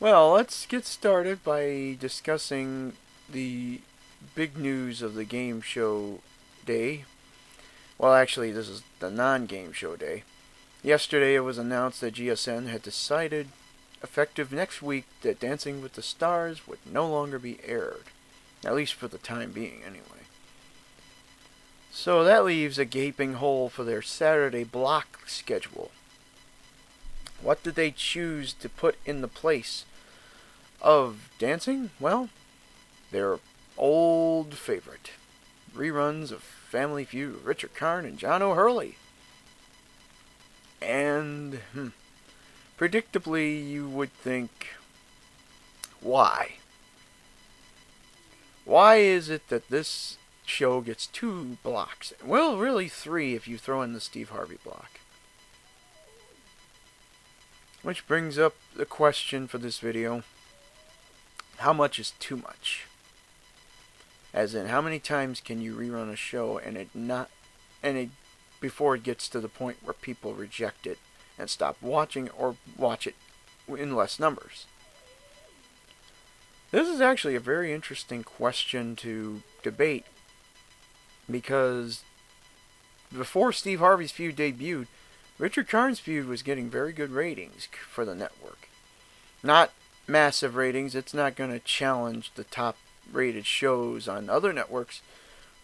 Well, let's get started by discussing the big news of the game show day. Well, actually, this is the non-game show day. Yesterday, it was announced that GSN had decided, effective next week, that Dancing with the Stars would no longer be aired. At least for the time being, anyway. So that leaves a gaping hole for their Saturday block schedule. What did they choose to put in the place of dancing? Well, their old favorite. Reruns of Family Feud with Richard Karn and John O'Hurley. And, predictably, you would think, why? Why is it that this show gets 2 blocks? Well, really 3 if you throw in the Steve Harvey block. Which brings up the question for this video. How much is too much? As in, how many times can you rerun a show before it gets to the point where people reject it and stop watching or watch it in less numbers? This is actually a very interesting question to debate, because before Steve Harvey's feud debuted, Richard Karn's feud was getting very good ratings for the network. Not massive ratings. It's not going to challenge the top rated shows on other networks,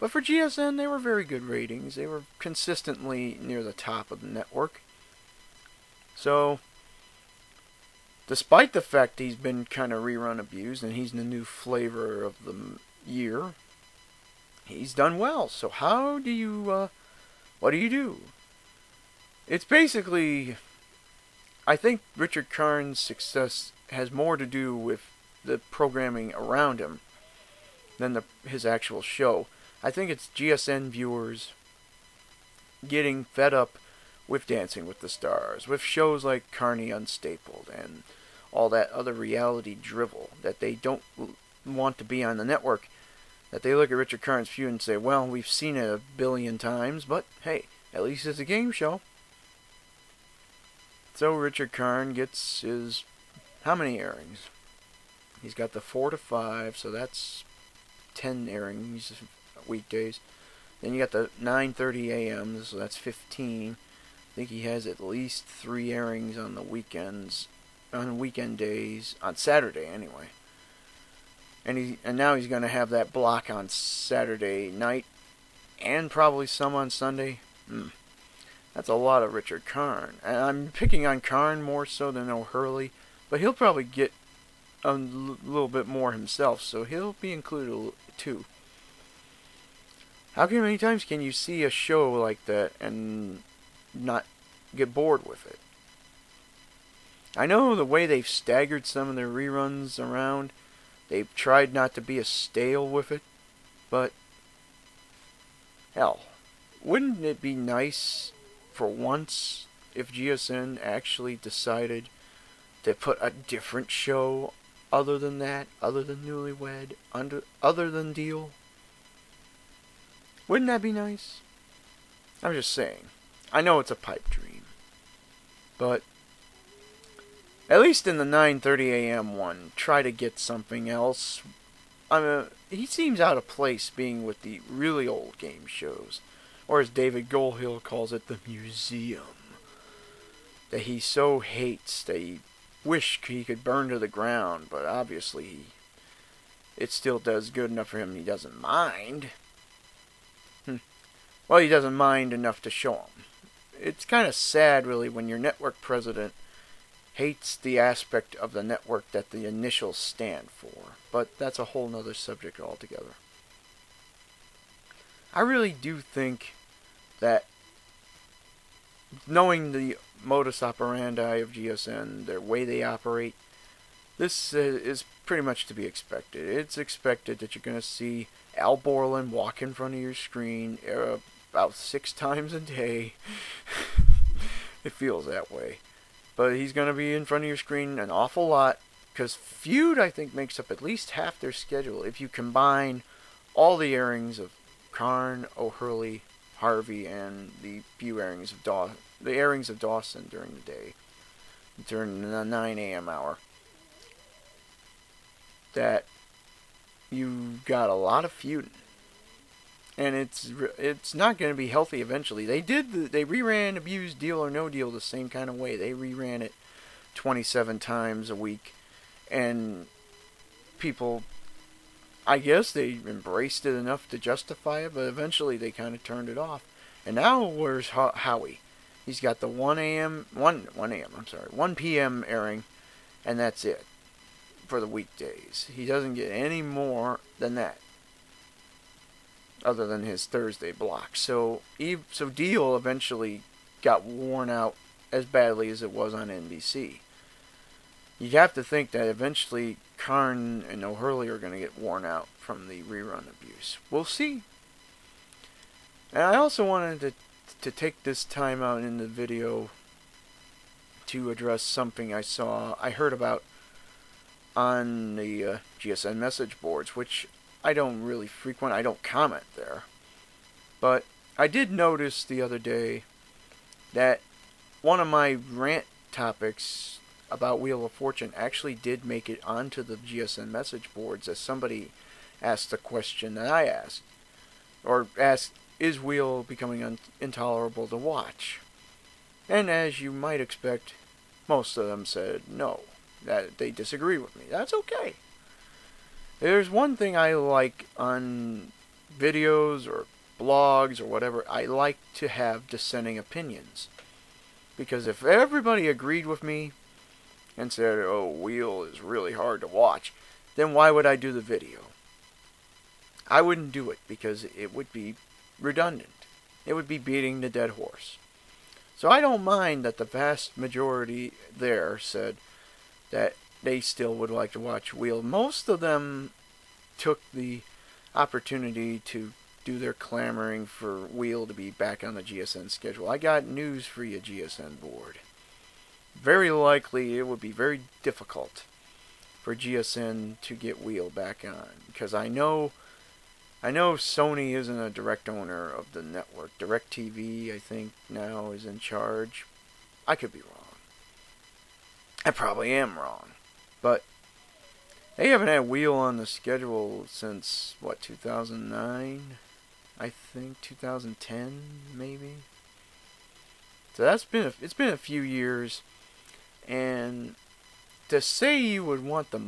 but for GSN they were very good ratings. They were consistently near the top of the network. So despite the fact he's been kind of rerun abused and he's the new flavor of the year, he's done well. So what do you do? It's basically, I think Richard Karn's success has more to do with the programming around him than his actual show. I think it's GSN viewers getting fed up with Dancing with the Stars, with shows like Carney Unstapled and all that other reality drivel that they don't want to be on the network, that they look at Richard Karn's feud and say, well, we've seen it a billion times, but hey, at least it's a game show. So Richard Karn gets his, how many airings? He's got the 4 to 5, so that's 10 airings weekdays. Then you got the 9:30 a.m., so that's 15. I think he has at least 3 airings on the weekends, on weekend days, on Saturday anyway. And now he's going to have that block on Saturday night, and probably some on Sunday. That's a lot of Richard Karn. And I'm picking on Karn more so than O'Hurley, but he'll probably get a little bit more himself, so he'll be included too. How many times can you see a show like that and not get bored with it? I know the way they've staggered some of their reruns around, they've tried not to be a stale with it, but hell, wouldn't it be nice for once if GSN actually decided to put a different show other than that, other than Newlywed, other than Deal? Wouldn't that be nice? I'm just saying. I know it's a pipe dream, but at least in the 9:30 a.m. one, try to get something else. He seems out of place being with the really old game shows, or as David Goldhill calls it, the museum, that he so hates that he wish he could burn to the ground, but obviously it still does good enough for him. He doesn't mind. Well, he doesn't mind enough to show him. It's kind of sad, really, when your network president hates the aspect of the network that the initials stand for. But that's a whole nother subject altogether. I really do think that, knowing the modus operandi of GSN, their way they operate, this is pretty much to be expected. It's expected that you're going to see Al Borland walk in front of your screen about 6 times a day. It feels that way. But he's going to be in front of your screen an awful lot, because Feud, I think, makes up at least half their schedule if you combine all the airings of Karn, O'Hurley, Harvey, and the few airings of Dawson during the day, during the 9 a.m. hour. that you got a lot of feuding. And it's not going to be healthy eventually. They reran Abused Deal or No Deal the same kind of way. They reran it 27 times a week. And people, I guess they embraced it enough to justify it, but eventually they kind of turned it off. And now where's Howie? He's got the 1 p.m. airing, and that's it for the weekdays. He doesn't get any more than that, other than his Thursday block. So Deal eventually got worn out as badly as it was on NBC. You have to think that eventually Karn and O'Hurley are going to get worn out from the rerun abuse. We'll see. And I also wanted to take this time out in the video to address something I heard about on the GSN message boards, which I don't really frequent. I don't comment there. But I did notice the other day that one of my rant topics about Wheel of Fortune actually did make it onto the GSN message boards, as somebody asked the question that I asked. Or asked, is Wheel becoming intolerable to watch? And as you might expect, most of them said no, that they disagree with me. That's okay. There's one thing I like on videos or blogs or whatever. I like to have dissenting opinions. Because if everybody agreed with me and said, oh, Wheel is really hard to watch, then why would I do the video? I wouldn't do it because it would be redundant. It would be beating the dead horse. So I don't mind that the vast majority there said that they still would like to watch Wheel. Most of them took the opportunity to do their clamoring for Wheel to be back on the GSN schedule. I got news for you, GSN board. Very likely it would be very difficult for GSN to get Wheel back on, because I know Sony isn't a direct owner of the network. DirecTV, I think, now is in charge. I could be wrong. I probably am wrong. But they haven't had Wheel on the schedule since, 2009? I think 2010, maybe. So it's been a few years. And to say you would want the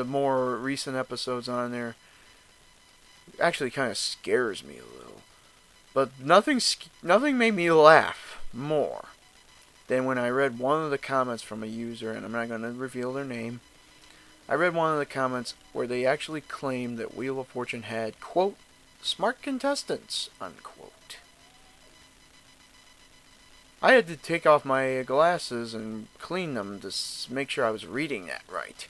more recent episodes on there, actually kind of scares me a little. But nothing made me laugh more than when I read one of the comments from a user, and I'm not going to reveal their name. I read one of the comments where they actually claimed that Wheel of Fortune had, quote, smart contestants, unquote. I had to take off my glasses and clean them to make sure I was reading that right.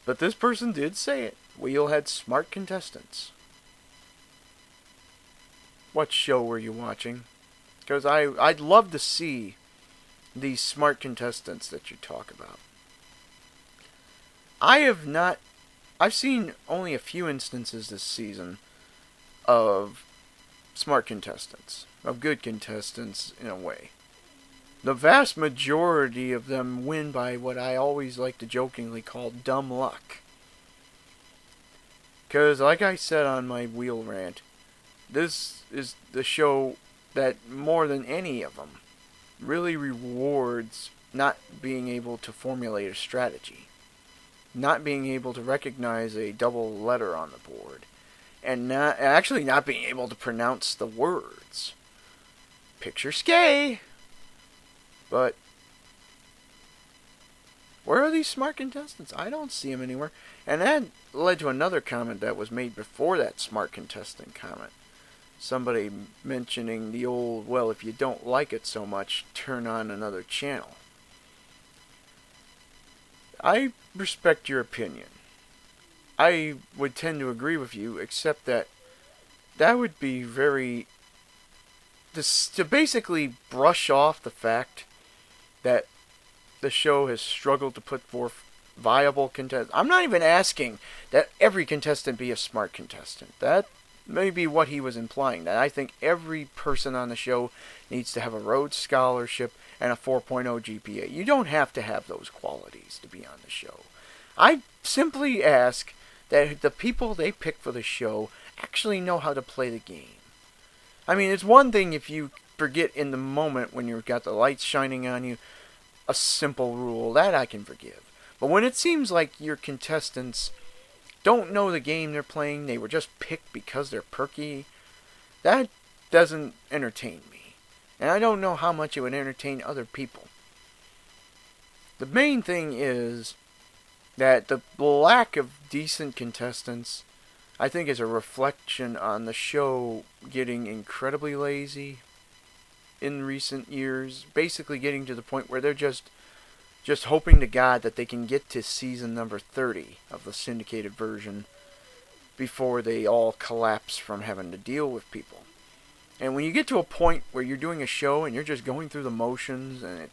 But this person did say it. Wheel had smart contestants. What show were you watching? Because I'd love to see these smart contestants that you talk about. I've seen only a few instances this season of smart contestants, of good contestants in a way. The vast majority of them win by what I always like to jokingly call dumb luck. Because, like I said on my Wheel rant, this is the show that, more than any of them, really rewards not being able to formulate a strategy. Not being able to recognize a double letter on the board. And not being able to pronounce the words. Picture skay! But where are these smart contestants? I don't see them anywhere. And that led to another comment that was made before that smart contestant comment. Somebody mentioning the old, well, if you don't like it so much, turn on another channel. I respect your opinion. I would tend to agree with you, except that would be to basically brush off the fact that the show has struggled to put forth viable contestants. I'm not even asking that every contestant be a smart contestant. That may be what he was implying. That I think every person on the show needs to have a Rhodes Scholarship and a 4.0 GPA. You don't have to have those qualities to be on the show. I simply ask that the people they pick for the show actually know how to play the game. I mean, it's one thing if you forget in the moment when you've got the lights shining on you a simple rule. That I can forgive. But when it seems like your contestants don't know the game they're playing, they were just picked because they're perky, that doesn't entertain me. And I don't know how much it would entertain other people. The main thing is that the lack of decent contestants, I think, is a reflection on the show getting incredibly lazy in recent years. Basically getting to the point where they're just hoping to God that they can get to season number 30 of the syndicated version before they all collapse from having to deal with people. And when you get to a point where you're doing a show and you're just going through the motions and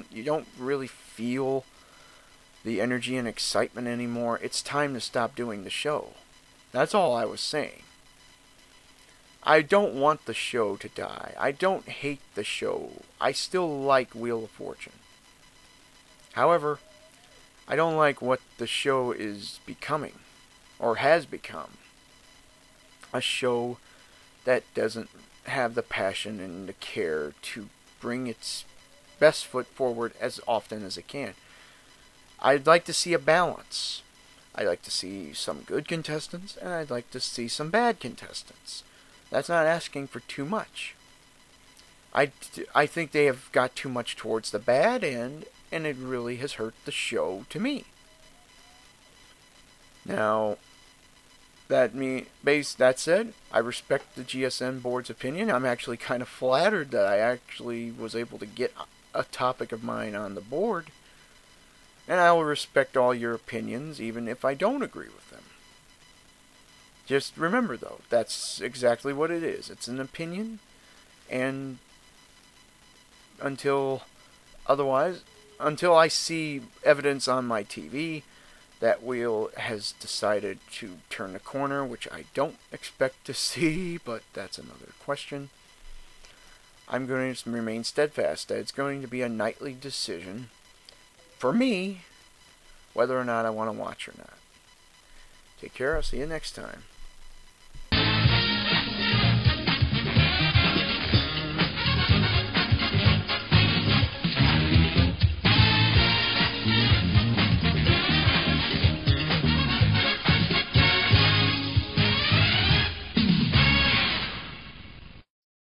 you don't really feel the energy and excitement anymore, it's time to stop doing the show. That's all I was saying. I don't want the show to die. I don't hate the show. I still like Wheel of Fortune. However, I don't like what the show is becoming, or has become. A show that doesn't have the passion and the care to bring its best foot forward as often as it can. I'd like to see a balance. I'd like to see some good contestants, and I'd like to see some bad contestants. That's not asking for too much. I think they have got too much towards the bad end, and it really has hurt the show to me. Now, that said, I respect the GSN board's opinion. I'm actually kind of flattered that I actually was able to get a topic of mine on the board. And I will respect all your opinions, even if I don't agree with them. Just remember, though, that's exactly what it is. It's an opinion, and until I see evidence on my TV that Wheel has decided to turn the corner, which I don't expect to see, but that's another question, I'm going to remain steadfast that it's going to be a nightly decision for me whether or not I want to watch or not. Take care. I'll see you next time.